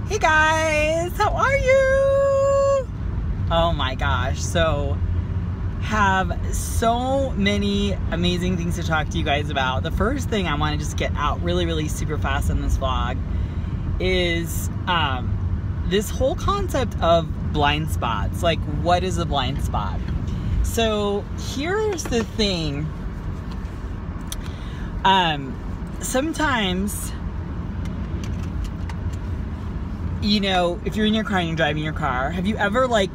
Hey guys, how are you? Oh my gosh, so have so many amazing things to talk to you guys about. The first thing I want to just get out really super fast in this vlog is this whole concept of blind spots. Like, what is a blind spot? So here's the thing. Sometimes, you know, if you're in your car and you're driving your car, have you ever like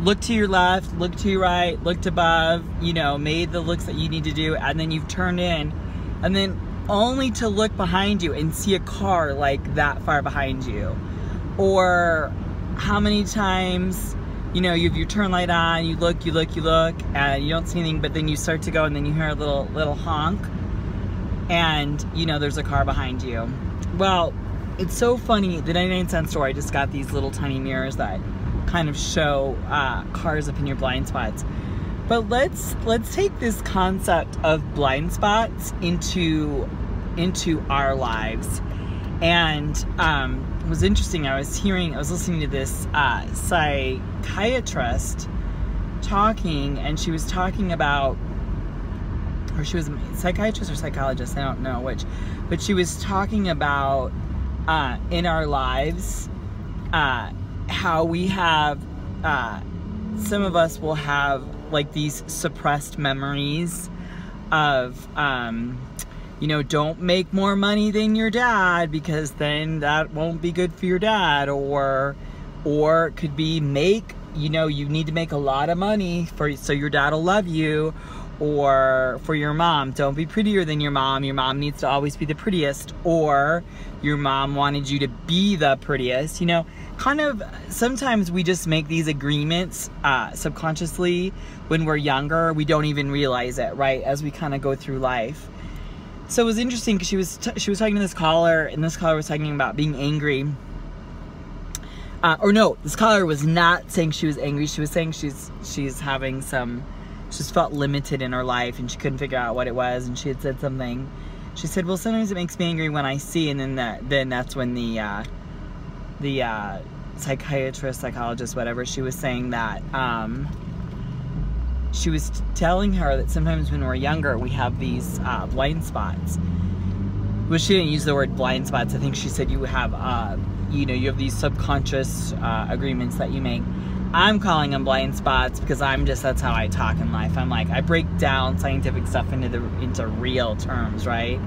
looked to your left, looked to your right, looked above, you know, made the looks that you need to do, and then you've turned in, and then only to look behind you and see a car like that far behind you? Or how many times, you know, you have your turn light on, you look, and you don't see anything, but then you start to go and then you hear a little honk, and you know there's a car behind you. Well, it's so funny, the 99-cent store, I just got these little tiny mirrors that kind of show cars up in your blind spots. But let's take this concept of blind spots into our lives. And it was interesting, I was listening to this psychiatrist talking, and she was talking about, or she was a psychiatrist or psychologist, I don't know which, but she was talking about in our lives, how we have, some of us will have like these suppressed memories of, you know, don't make more money than your dad because then that won't be good for your dad, or it could be you know, you need to make a lot of money so your dad will love you. Or for your mom, don't be prettier than your mom needs to always be the prettiest, or your mom wanted you to be the prettiest. You know, kind of sometimes we just make these agreements subconsciously when we're younger. We don't even realize it, right, as we kind of go through life. So it was interesting because she was talking to this caller, and this caller was talking about being angry. Or no, this caller was not saying she was angry. She was saying she's having some, she just felt limited in her life and she couldn't figure out what it was, and she had said something. She said, well, sometimes it makes me angry when I see, and then that's when the psychiatrist, psychologist, whatever, she was saying that she was telling her that sometimes when we're younger we have these blind spots. Well, she didn't use the word blind spots. I think she said you have you know, you have these subconscious agreements that you make. I'm calling them blind spots because that's how I talk in life. I'm like, I break down scientific stuff into real terms, right?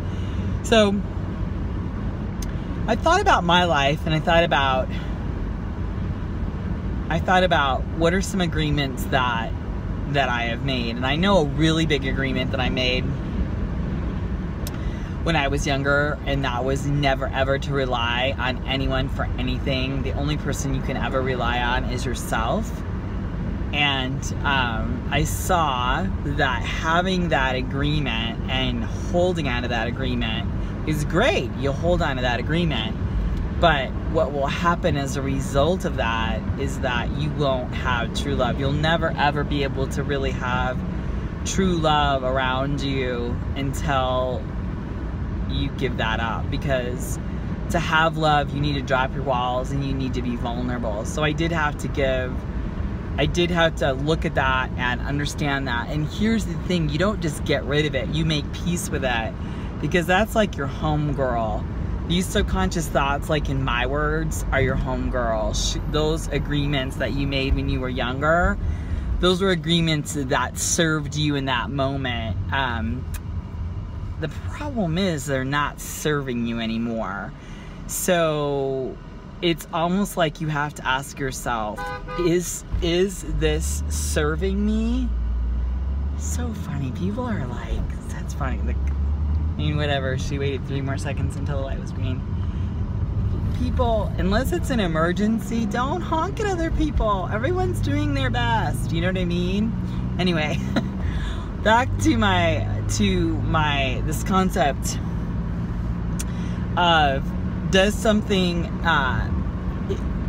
So I thought about my life, and I thought about what are some agreements that I have made. And I know a really big agreement that I made when I was younger, and that was never ever to rely on anyone for anything. The only person you can ever rely on is yourself. And I saw that having that agreement and holding on to that agreement is great. You'll hold on to that agreement, but what will happen as a result of that is that you won't have true love. You'll never ever be able to really have true love around you until you give that up, because to have love you need to drop your walls and you need to be vulnerable. So I did have to look at that and understand that. And here's the thing, you don't just get rid of it, you make peace with it, because that's like your home girl. These subconscious thoughts, like in my words, are your home girl. Those agreements that you made when you were younger, those were agreements that served you in that moment. The problem is they're not serving you anymore. So it's almost like you have to ask yourself, is this serving me? So funny. People are like, that's funny. I mean, whatever. She waited 3 more seconds until the light was green. People, unless it's an emergency, don't honk at other people. Everyone's doing their best. You know what I mean? Anyway, back to this concept of, does something,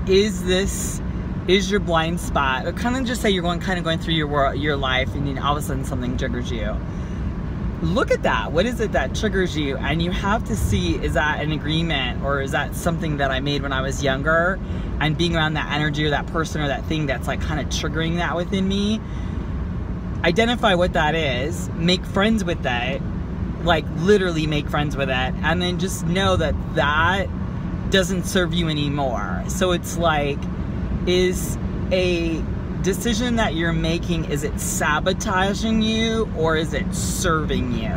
is your blind spot, or kind of just say you're going through your life, and then all of a sudden something triggers you. look at that. What is it that triggers you? And you have to see, is that an agreement, or is that something that I made when I was younger, and being around that energy or that person or that thing that's like kind of triggering that within me. Identify what that is, make friends with that, like literally make friends with it, and then just know that that doesn't serve you anymore. So it's like, is a decision that you're making, is it sabotaging you or is it serving you?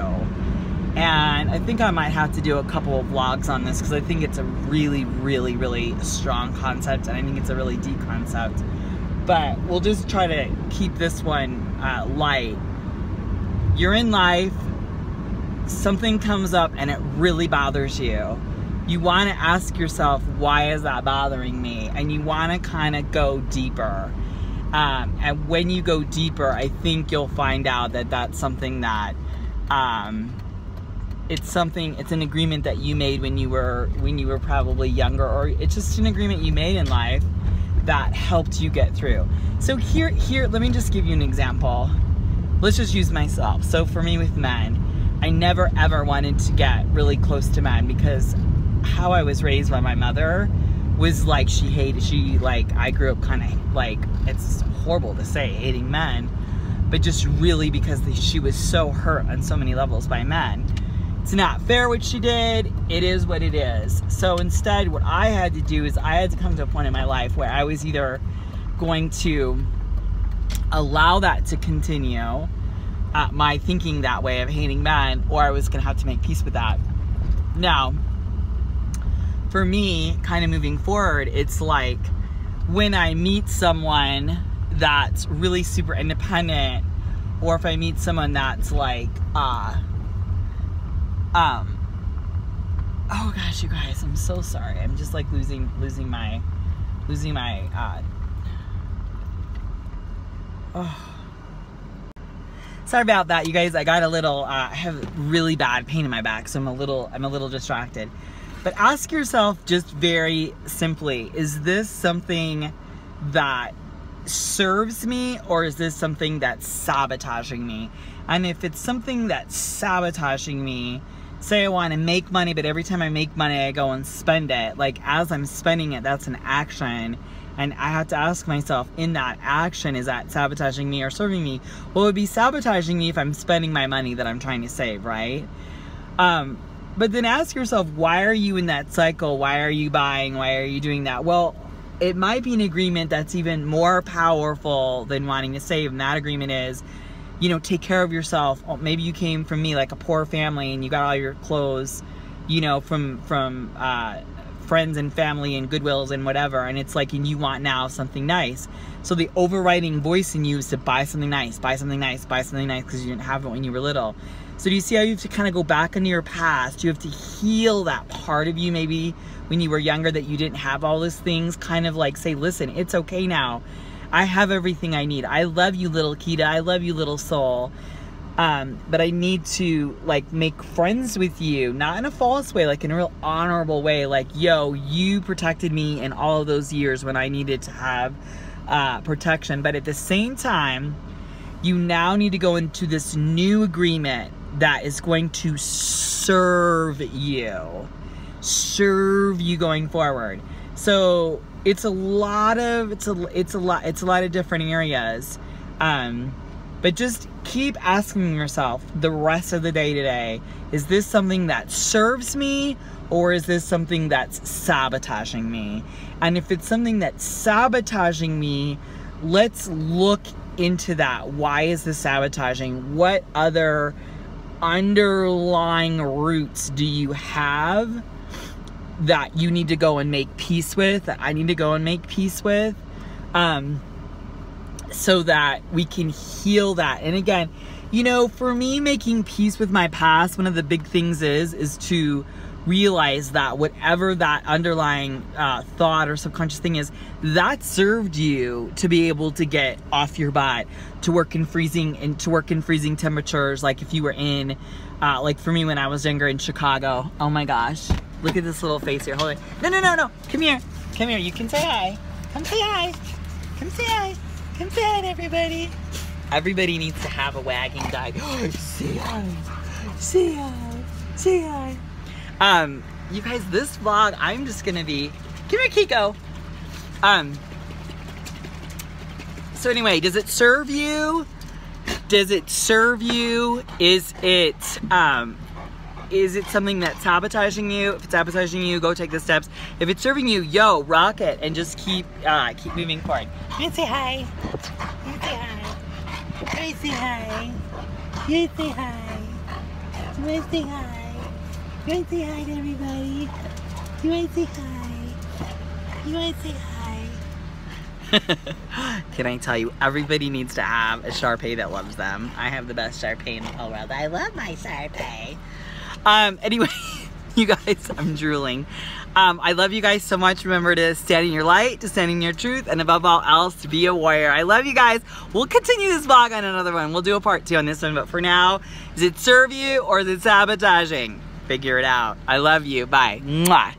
And I think I might have to do a couple of vlogs on this, because I think it's a really, really, really strong concept, and I think it's a really deep concept. But we'll just try to keep this one light. You're in life, something comes up and it really bothers you. You want to ask yourself, why is that bothering me? And you want to kind of go deeper. And when you go deeper, I think you'll find out that that's something that it's an agreement that you made when you were probably younger, or it's just an agreement you made in life that helped you get through. So here, let me just give you an example. Let's just use myself. So for me with men, I never ever wanted to get really close to men, because how I was raised by my mother was like, I grew up kind of like, it's horrible to say, hating men, but just really because she was so hurt on so many levels by men. It's not fair what she did. It is what it is. So instead, what I had to do is I had to come to a point in my life where I was either going to allow that to continue, my thinking that way of hating men, or I was going to have to make peace with that. Now, for me, kind of moving forward, it's like when I meet someone that's really super independent, or if I meet someone that's like, oh gosh, you guys, I'm so sorry. I'm just like losing my, sorry about that, you guys. I got a little, I have really bad pain in my back, so I'm a little distracted. But ask yourself just very simply, is this something that serves me, or is this something that's sabotaging me? And if it's something that's sabotaging me, say I want to make money, but every time I make money, I go and spend it. Like, as I'm spending it, that's an action. And I have to ask myself, in that action, is that sabotaging me or serving me? Well, it would be sabotaging me if I'm spending my money that I'm trying to save, right? But then ask yourself, why are you in that cycle? Why are you buying? Why are you doing that? Well, it might be an agreement that's even more powerful than wanting to save. And that agreement is, you know, take care of yourself. Or maybe you came from me, like a poor family, and you got all your clothes, you know, from friends and family and Goodwills and whatever. And it's like, and you want now something nice. So the overriding voice in you is to buy something nice, buy something nice, buy something nice, because you didn't have it when you were little. So do you see how you have to kind of go back into your past? You have to heal that part of you maybe when you were younger that you didn't have all these things. Kind of like say, listen, it's okay now. I have everything I need. I love you, little Kita. I love you, little soul. But I need to like make friends with you, not in a false way, like in a real honorable way. Like, yo, you protected me in all of those years when I needed to have protection. But at the same time, you now need to go into this new agreement that is going to serve you going forward. So it's a lot of different areas. But just keep asking yourself the rest of the day today, is this something that serves me, or is this something that's sabotaging me? And if it's something that's sabotaging me, let's look into that. Why is this sabotaging? What other underlying roots do you have that you need to go and make peace with, that I need to go and make peace with, so that we can heal that? And again, you know, for me, making peace with my past, one of the big things is to realize that whatever that underlying thought or subconscious thing is, that served you to be able to get off your butt, to work in freezing temperatures. Like if you were in, like for me when I was younger in Chicago. Oh my gosh, look at this little face here. Hold on. No. Come here. You can say hi. Come say hi. Come say hi. Come say hi to everybody. Everybody needs to have a wagging dog. Say hi. Say hi. Say hi. You guys, this vlog, I'm just gonna be, come here, Kiko. So anyway, does it serve you? Does it serve you? Is it something that's sabotaging you? If it's sabotaging you, go take the steps. If it's serving you, yo, rock it and just keep moving forward. You want to say hi? You want to say hi? You want to say hi? You want to say hi? You want to say hi? You want to say hi to everybody? You want to say hi? You want to say hi? Can I tell you, everybody needs to have a Shar-Pei that loves them. I have the best Shar-Pei in the whole world. I love my Shar-Pei. Anyway, you guys, I'm drooling. I love you guys so much. Remember to stand in your light, to stand in your truth, and above all else, to be a warrior. I love you guys. We'll continue this vlog on another one. We'll do a part 2 on this one, but for now, does it serve you or is it sabotaging? Figure it out. I love you. Bye. Mwah.